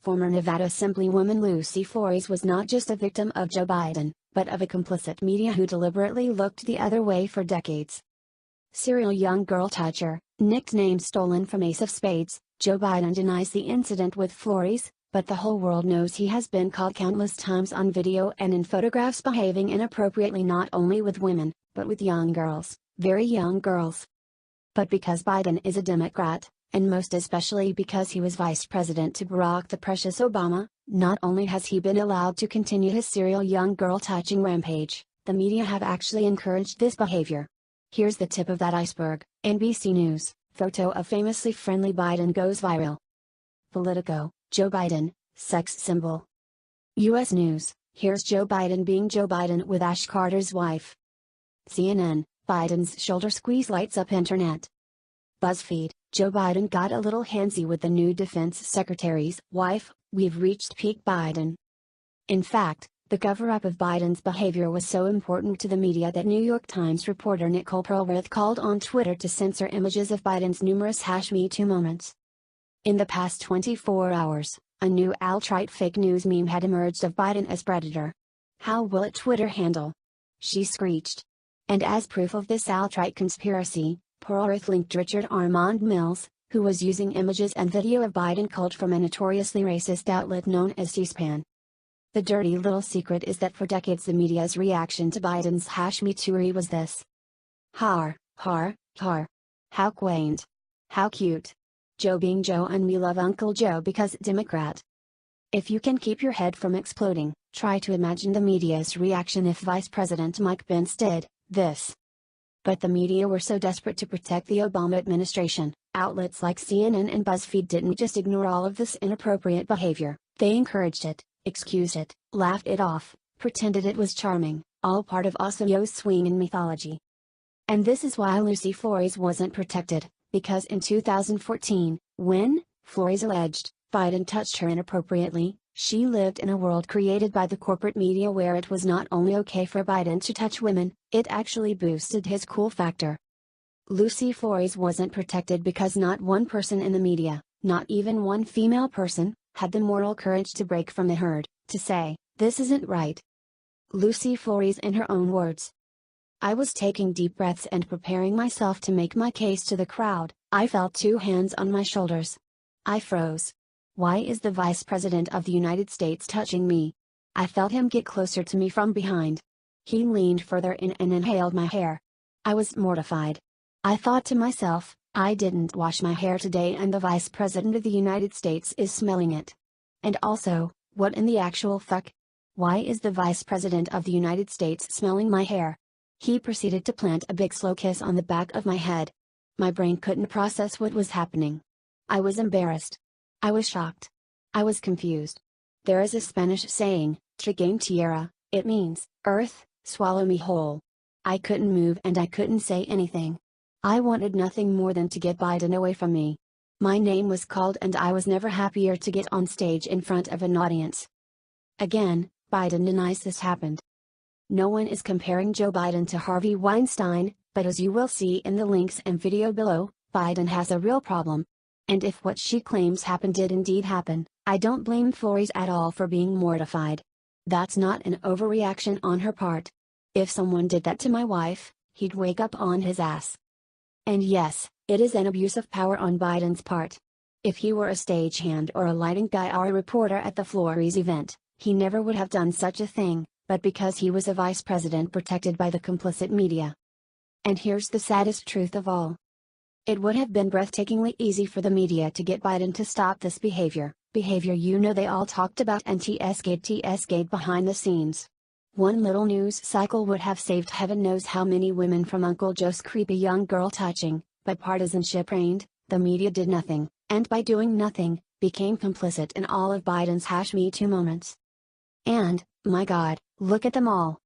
Former Nevada Assemblywoman Lucy Flores was not just a victim of Joe Biden, but of a complicit media who deliberately looked the other way for decades. Serial young girl toucher, nickname stolen from Ace of Spades, Joe Biden denies the incident with Flores, but the whole world knows he has been caught countless times on video and in photographs behaving inappropriately not only with women, but with young girls, very young girls. But because Biden is a Democrat, and most especially because he was vice president to Barack the Precious Obama, not only has he been allowed to continue his serial young girl touching rampage, the media have actually encouraged this behavior. Here's the tip of that iceberg. NBC News, photo of famously friendly Biden goes viral. Politico, Joe Biden, sex symbol. U.S. News, here's Joe Biden being Joe Biden with Ash Carter's wife. CNN, Biden's shoulder squeeze lights up internet. BuzzFeed, Joe Biden got a little handsy with the new defense secretary's wife, we've reached peak Biden. In fact, the cover-up of Biden's behavior was so important to the media that New York Times reporter Nicole Perlworth called on Twitter to censor images of Biden's numerous #MeToo moments. In the past 24 hours, a new alt-right fake news meme had emerged of Biden as predator. How will it Twitter handle? She screeched. And as proof of this alt-right conspiracy, Perlworth linked Richard Armand Mills, who was using images and video of Biden culled from a notoriously racist outlet known as C-SPAN. The dirty little secret is that for decades the media's reaction to Biden's #MeTooery was this. Har, har, har. How quaint. How cute. Joe being Joe and we love Uncle Joe because Democrat. If you can keep your head from exploding, try to imagine the media's reaction if Vice President Mike Pence did this. But the media were so desperate to protect the Obama administration, outlets like CNN and BuzzFeed didn't just ignore all of this inappropriate behavior, they encouraged it, excused it, laughed it off, pretended it was charming, all part of Osio's swing in mythology. And this is why Lucy Flores wasn't protected, because in 2014, when, Flores alleged, Biden touched her inappropriately, she lived in a world created by the corporate media where it was not only okay for Biden to touch women, it actually boosted his cool factor. Lucy Flores wasn't protected because not one person in the media, not even one female person, had the moral courage to break from the herd, to say, this isn't right. Lucy Flores in her own words. I was taking deep breaths and preparing myself to make my case to the crowd, I felt two hands on my shoulders. I froze. Why is the Vice President of the United States touching me? I felt him get closer to me from behind. He leaned further in and inhaled my hair. I was mortified. I thought to myself, I didn't wash my hair today and the Vice President of the United States is smelling it. And also, what in the actual fuck? Why is the Vice President of the United States smelling my hair? He proceeded to plant a big slow kiss on the back of my head. My brain couldn't process what was happening. I was embarrassed. I was shocked. I was confused. There is a Spanish saying, tragame tierra, it means, earth, swallow me whole. I couldn't move and I couldn't say anything. I wanted nothing more than to get Biden away from me. My name was called and I was never happier to get on stage in front of an audience. Again, Biden denies this happened. No one is comparing Joe Biden to Harvey Weinstein, but as you will see in the links and video below, Biden has a real problem. And if what she claims happened did indeed happen, I don't blame Flores at all for being mortified. That's not an overreaction on her part. If someone did that to my wife, he'd wake up on his ass. And yes, it is an abuse of power on Biden's part. If he were a stagehand or a lighting guy or a reporter at the Flores event, he never would have done such a thing, but because he was a vice president protected by the complicit media. And here's the saddest truth of all. It would have been breathtakingly easy for the media to get Biden to stop this behavior you know they all talked about and TS-gate behind the scenes. One little news cycle would have saved heaven knows how many women from Uncle Joe's creepy young girl touching, but partisanship reigned, the media did nothing, and by doing nothing, became complicit in all of Biden's #MeToo moments. And, my God, look at them all,